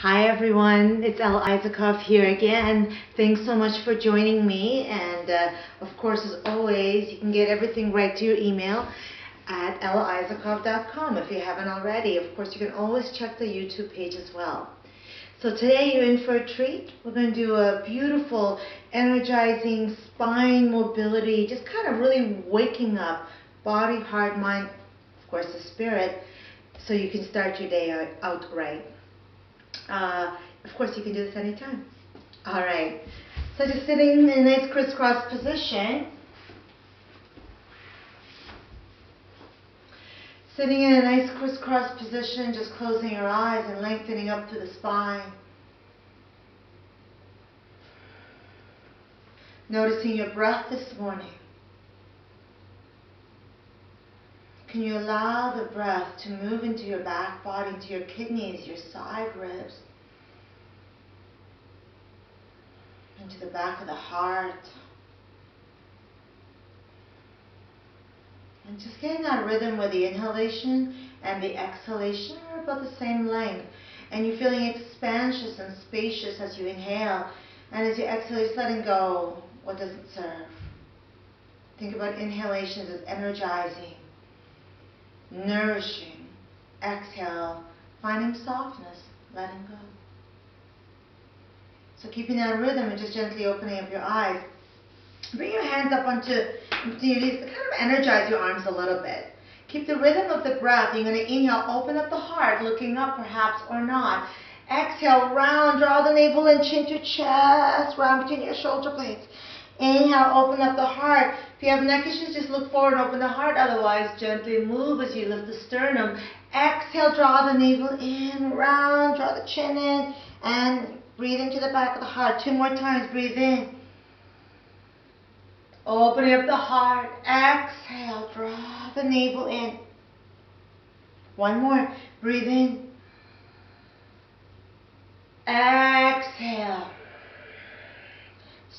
Hi everyone, it's Elle Isaacoff here again. Thanks so much for joining me, and of course, as always, you can get everything right to your email at elleisaacoff.com if you haven't already. Of course, you can always check the YouTube page as well. So today you're in for a treat. We're going to do a beautiful, energizing spine mobility, just kind of really waking up body, heart, mind, of course the spirit, so you can start your day out right. Of course, you can do this anytime. All right. So just sitting in a nice crisscross position. Sitting in a nice crisscross position, just closing your eyes and lengthening up through the spine. Noticing your breath this morning. Can you allow the breath to move into your back body, into your kidneys, your side ribs, into the back of the heart? And just getting that rhythm where the inhalation and the exhalation are about the same length. And you're feeling expansious and spacious as you inhale. And as you exhale, just letting go what doesn't serve. Think about inhalations as energizing, nourishing. Exhale, finding softness, letting go. So keeping that rhythm and just gently opening up your eyes. Bring your hands up onto your knees, kind of energize your arms a little bit. Keep the rhythm of the breath. You're going to inhale, open up the heart, looking up perhaps or not. Exhale, round, draw the navel and chin to chest, round between your shoulder blades. Inhale, open up the heart. If you have neck issues, just look forward and open the heart. Otherwise, gently move as you lift the sternum. Exhale, draw the navel in, round, draw the chin in, and breathe into the back of the heart. 2 more times, breathe in. Opening up the heart. Exhale, draw the navel in. 1 more, breathe in. Exhale.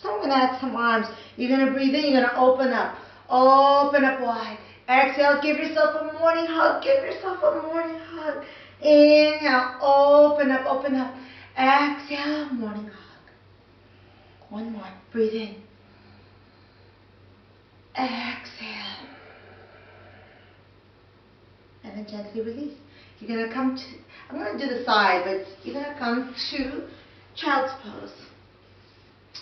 So I'm going to add some arms. You're going to breathe in, you're going to open up. Open up wide. Exhale, give yourself a morning hug. Give yourself a morning hug. Inhale, open up, open up. Exhale, morning hug. 1 more, breathe in. Exhale. And then gently release. You're going to come to, I'm going to do the side, but you're going to come to child's pose.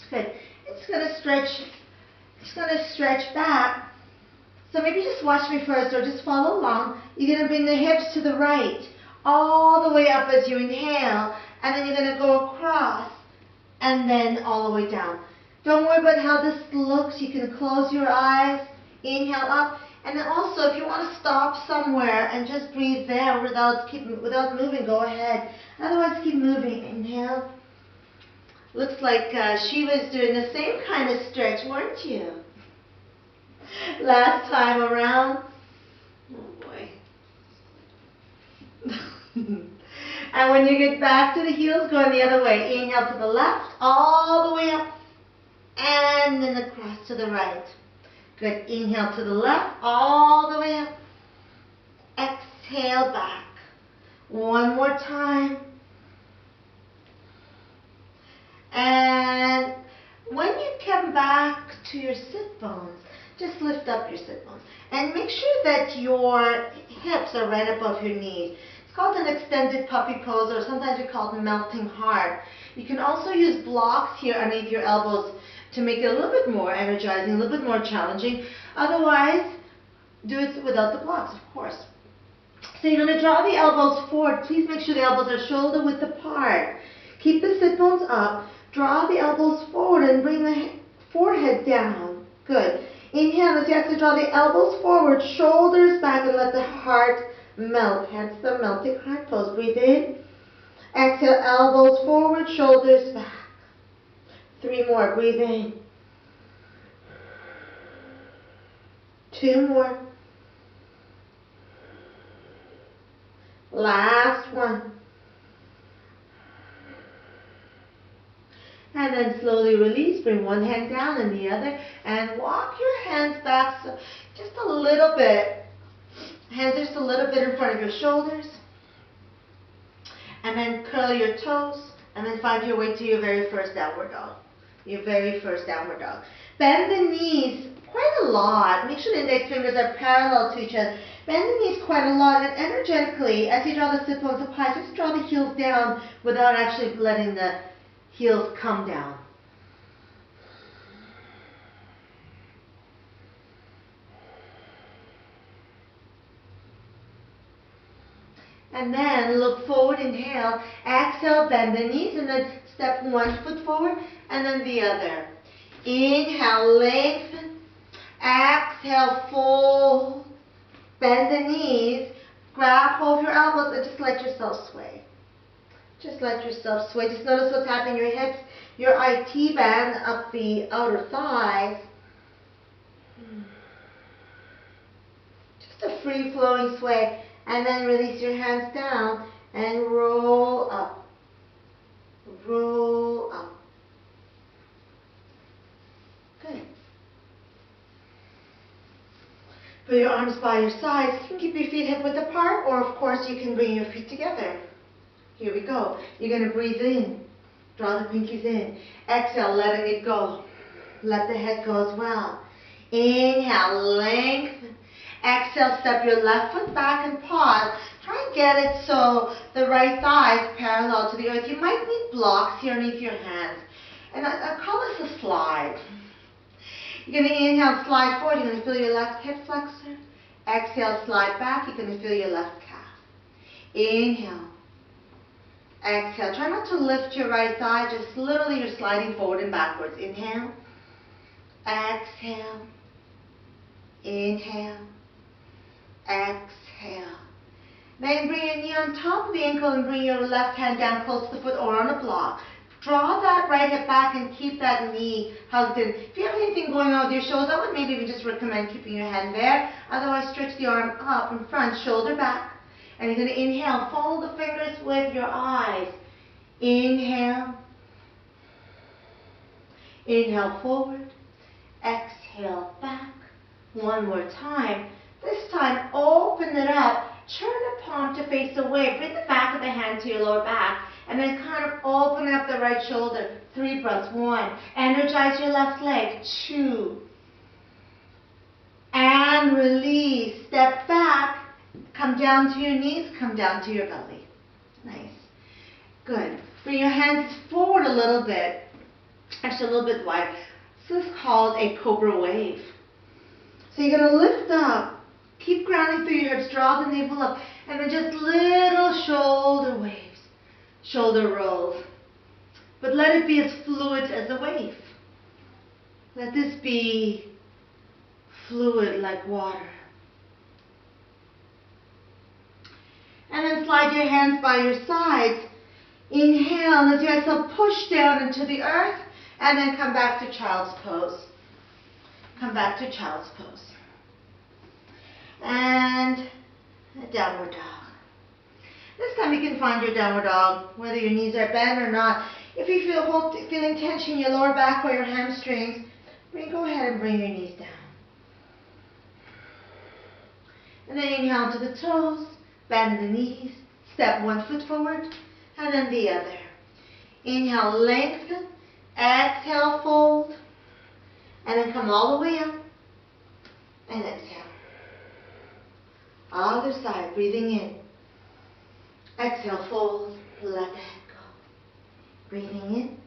Good. It's going to stretch back. So maybe just watch me first or just follow along. You're going to bring the hips to the right, all the way up as you inhale, and then you're going to go across and then all the way down. Don't worry about how this looks. You can close your eyes, inhale up, and then also if you want to stop somewhere and just breathe there without moving, go ahead. Otherwise, keep moving. Inhale. Looks like she was doing the same kind of stretch, weren't you? Last time around. Oh boy. And when you get back to the heels, going the other way. Inhale to the left, all the way up. And then across to the right. Good. Inhale to the left, all the way up. Exhale back. 1 more time. And when you come back to your sit bones, just lift up your sit bones. And make sure that your hips are right above your knees. It's called an extended puppy pose, or sometimes we call it melting heart. You can also use blocks here underneath your elbows to make it a little bit more energizing, a little bit more challenging. Otherwise, do it without the blocks, of course. So you're going to draw the elbows forward. Please make sure the elbows are shoulder width apart. Keep the sit bones up. Draw the elbows forward and bring the forehead down. Good. Inhale as you exhale, draw the elbows forward, shoulders back, and let the heart melt. Hence the melting heart pose. Breathe in. Exhale, elbows forward, shoulders back. 3 more. Breathe in. 2 more. Last one. And then slowly release. Bring one hand down and the other. And walk your hands back so just a little bit. Hands just a little bit in front of your shoulders. And then curl your toes, and then find your way to your very first downward dog. Your very first downward dog. Bend the knees quite a lot. Make sure the index fingers are parallel to each other. Bend the knees quite a lot, and energetically, as you draw the sit bones up high, just draw the heels down without actually letting the heels come down. And then look forward, inhale, exhale, bend the knees, and then step one foot forward, and then the other. Inhale, lengthen, exhale, fold, bend the knees, grab hold of your elbows, and just let yourself sway. Just let yourself sway. Just notice what's happening in your hips, your IT band up the outer thighs. Just a free-flowing sway. And then release your hands down and roll up. Roll up. Good. Put your arms by your sides. You can keep your feet hip width apart, or of course you can bring your feet together. Here we go. You're going to breathe in. Draw the pinkies in. Exhale, letting it go. Let the head go as well. Inhale, lengthen. Exhale, step your left foot back and pause. Try and get it so the right thigh is parallel to the earth. You might need blocks here underneath your hands. And I call this a slide. You're going to inhale, slide forward. You're going to feel your left hip flexor. Exhale, slide back. You're going to feel your left calf. Inhale. Exhale. Try not to lift your right thigh. Just literally you're sliding forward and backwards. Inhale. Exhale. Inhale. Exhale. Then bring your knee on top of the ankle and bring your left hand down close to the foot or on a block. Draw that right hip back and keep that knee hugged in. If you have anything going on with your shoulders, I would maybe just recommend keeping your hand there. Otherwise, stretch the arm up in front, shoulder back. And you're going to inhale. Follow the fingers with your eyes. Inhale. Inhale forward. Exhale back. One more time. This time, open it up. Turn the palm to face away. Bring the back of the hand to your lower back. And then kind of open up the right shoulder. 3 breaths. 1. Energize your left leg. 2. And release. Step back. Come down to your knees. Come down to your belly. Nice. Good. Bring your hands forward a little bit. Actually, a little bit wide. This is called a cobra wave. So you're going to lift up. Keep grounding through your hips. Draw the navel up. And then just little shoulder waves. Shoulder rolls. But let it be as fluid as a wave. Let this be fluid like water. And then slide your hands by your sides. Inhale, and as you exhale, push down into the earth. And then come back to child's pose. Come back to child's pose. And a downward dog. This time you can find your downward dog, whether your knees are bent or not. If you feeling tension in your lower back or your hamstrings, go ahead and bring your knees down. And then inhale to the toes, bend the knees, step 1 foot forward, and then the other. Inhale, lengthen, exhale, fold, and then come all the way up, and exhale. Other side, breathing in. Exhale, fold, let the head go. Breathing in.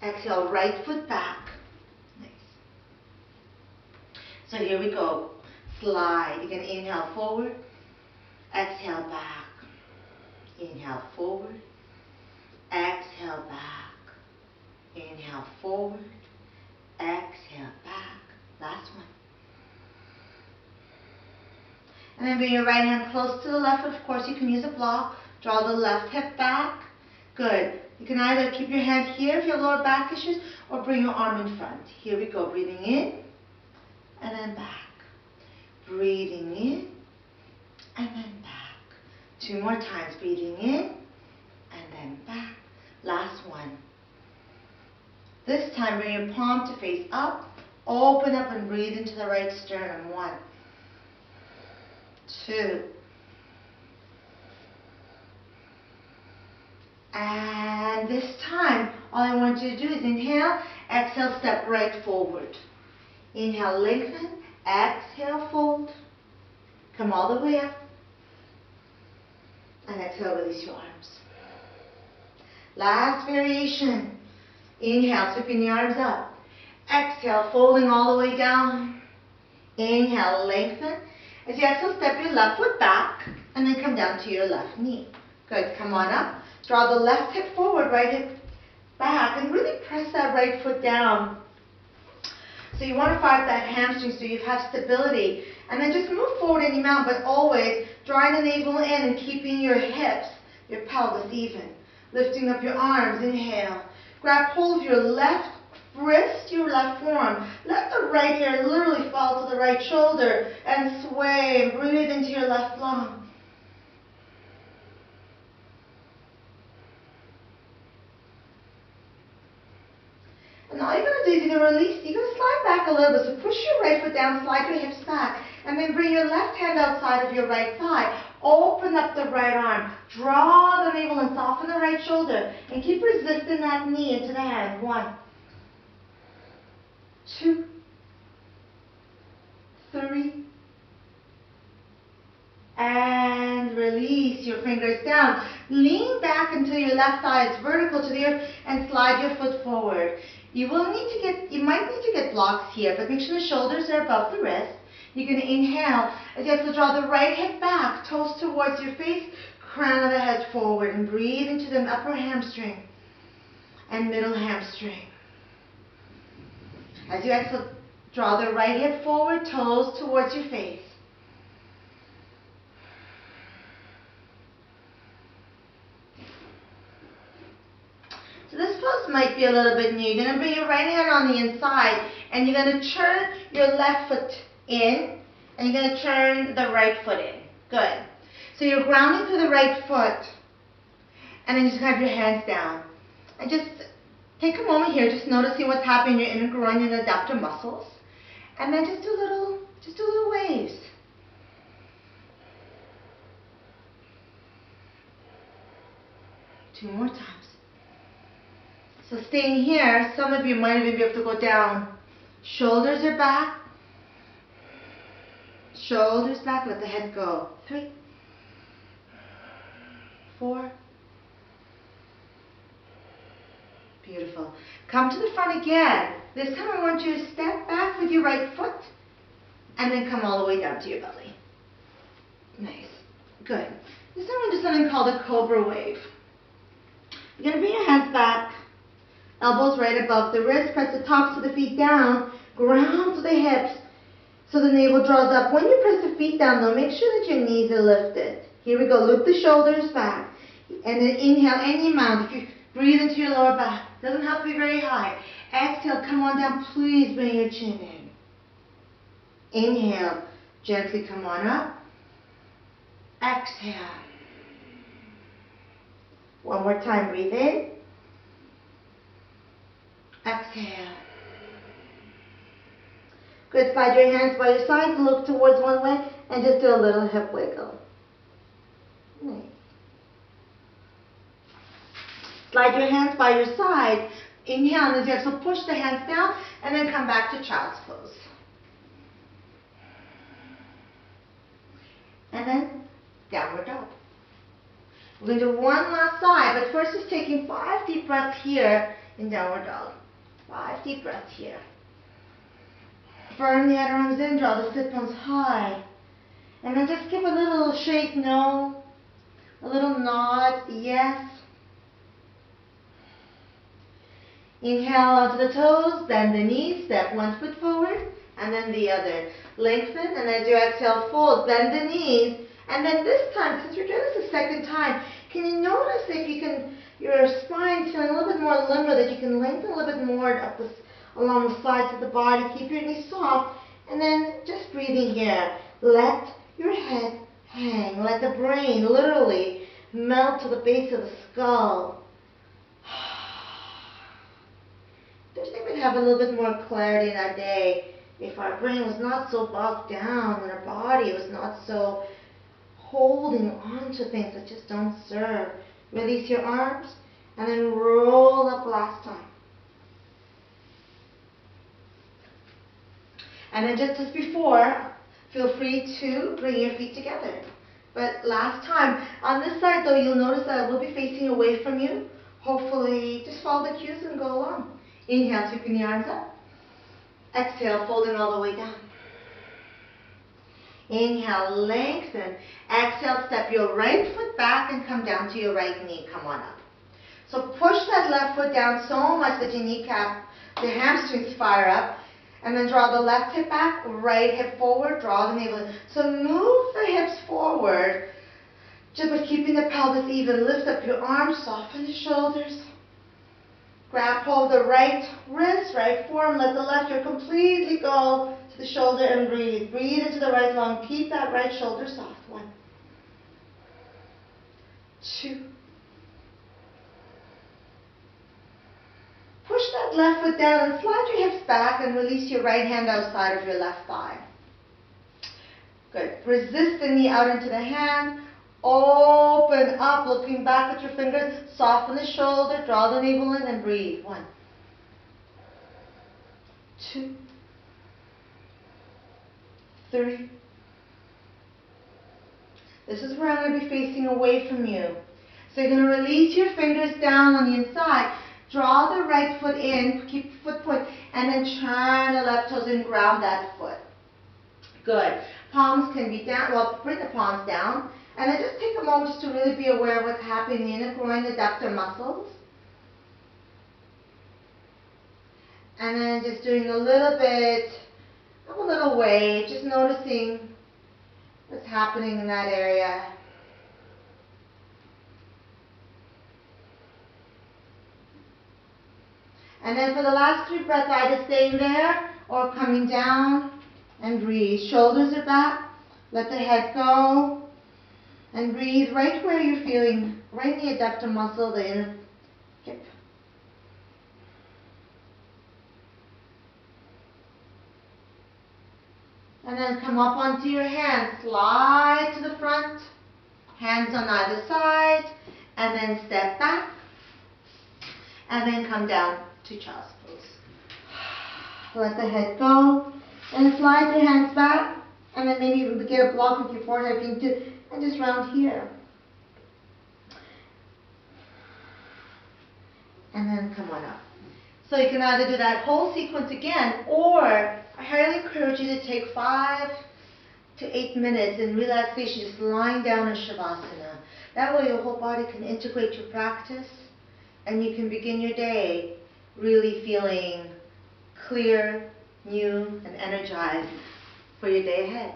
Exhale, right foot back. Nice. So here we go. Slide. You can inhale forward. Exhale back. Inhale forward. Exhale back. Inhale forward. Exhale back. Last one. And then bring your right hand close to the left. Of course, you can use a block. Draw the left hip back. Good. You can either keep your hand here if you have lower back issues, or bring your arm in front. Here we go. Breathing in, and then back. Breathing in, and then back. 2 more times. Breathing in, and then back. Last one. This time, bring your palm to face up. Open up and breathe into the right sternum. 1. 2. And this time, all I want you to do is inhale, exhale, step right forward. Inhale, lengthen, exhale, fold. Come all the way up. And exhale, release your arms. Last variation. Inhale, sweeping the arms up. Exhale, folding all the way down. Inhale, lengthen. As you exhale, step your left foot back and then come down to your left knee. Good, come on up. Draw the left hip forward, right hip back, and really press that right foot down. So you want to fire that hamstring so you have stability. And then just move forward any amount, but always drawing the navel in and keeping your hips, your pelvis even. Lifting up your arms, inhale. Grab hold of your left wrist, your left forearm. Let the right ear literally fall to the right shoulder and sway and breathe into your left lung. And all you're going to do is you're going to release, you're going to slide back a little bit. So push your right foot down, slide your hips back, and then bring your left hand outside of your right thigh. Open up the right arm. Draw the navel and soften the right shoulder. And keep resisting that knee into the hand. 1, 2, 3. And release your fingers down. Lean back until your left thigh is vertical to the earth and slide your foot forward. You might need to get blocks here, but make sure the shoulders are above the wrist. You're going to inhale as you have to draw the right hip back, toes towards your face, crown of the head forward, and breathe into the upper hamstring and middle hamstring. As you exhale, draw the right hip forward, toes towards your face. So this pose might be a little bit new. You're going to bring your right hand on the inside, and you're going to turn your left foot in, and you're going to turn the right foot in. Good. So you're grounding through the right foot, and then just have your hands down. And just take a moment here, just noticing what's happening in your inner groin and adductor muscles. And then just do little waves. Two more times. So staying here, some of you might even be able to go down. Shoulders are back. Shoulders back, let the head go. 3, 4. Beautiful. Come to the front again. This time I want you to step back with your right foot and then come all the way down to your belly. Nice. Good. This time we're going to do something called a cobra wave. You're going to bring your hands back, elbows right above the wrist, press the tops of the feet down, ground to the hips so the navel draws up. When you press the feet down though, make sure that your knees are lifted. Here we go, loop the shoulders back, and then inhale any amount. If you breathe into your lower back, doesn't have to be very high. Exhale, come on down, please bring your chin in. Inhale, gently come on up. Exhale. One more time, breathe in. Exhale. Good, slide your hands by your sides, look towards one way, and just do a little hip wiggle. Nice. Slide your hands by your side. Inhale, and as you exhale, push the hands down, and then come back to child's pose. And then downward dog. We're going to do one last side, but first just taking 5 deep breaths here in downward dog. 5 deep breaths here. Firm the underarms in, draw the sit bones high. And then just give a little shake, no. A little nod, yes. Inhale onto the toes, bend the knees, step one foot forward, and then the other. Lengthen, and as you exhale, fold, bend the knees. And then this time, since you're doing this the second time, can you notice if you can, your spine's feeling a little bit more limber, that you can lengthen a little bit more up this, along the sides of the body. Keep your knees soft, and then just breathing here. Let your head hang. Let the brain literally melt to the base of the skull. Just think we'd have a little bit more clarity in our day if our brain was not so bogged down and our body was not so holding on to things that just don't serve. Release your arms, And then roll up last time. And then just as before, feel free to bring your feet together. But last time, on this side though, you'll notice that I will be facing away from you. Hopefully, just follow the cues and go along. Inhale, sweeping the arms up. Exhale, folding all the way down. Inhale, lengthen. Exhale, step your right foot back and come down to your right knee. Come on up. So push that left foot down so much that your kneecap, the hamstrings fire up. And then draw the left hip back, right hip forward, draw the navel in. So move the hips forward, just by keeping the pelvis even. Lift up your arms, soften the shoulders. Grab hold of the right wrist, right forearm, let the left ear completely go to the shoulder and breathe. Breathe into the right lung, keep that right shoulder soft. 1, 2. Push that left foot down and slide your hips back and release your right hand outside of your left thigh. Good. Resist the knee out into the hand. Open up, looking back at your fingers. Soften the shoulder, draw the navel in and breathe. 1, 2, 3. This is where I'm going to be facing away from you. So you're going to release your fingers down on the inside. Draw the right foot in, keep the foot point, and then turn the left toes and ground that foot. Good. Palms can be down, well, bring the palms down, and then just take a moment just to really be aware of what's happening in the groin, adductor muscles. And then just doing a little bit of a little wave, just noticing what's happening in that area. And then for the last 3 breaths, either staying there or coming down and breathe. Shoulders are back. Let the head go. And breathe right where you're feeling, right in the adductor muscle, the inner hip. And then come up onto your hands. Slide to the front. Hands on either side. And then step back. And then come down to child's pose. Let the head go. And slide your hands back. And then maybe even get a block with your forehead if you need to. And just round here. And then come on up. So you can either do that whole sequence again, or I highly encourage you to take 5 to 8 minutes in relaxation, just lying down in Shavasana. That way your whole body can integrate your practice, and you can begin your day really feeling clear, new, and energized for your day ahead.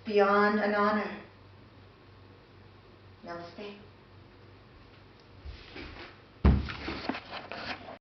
Beyond an honor. Namaste.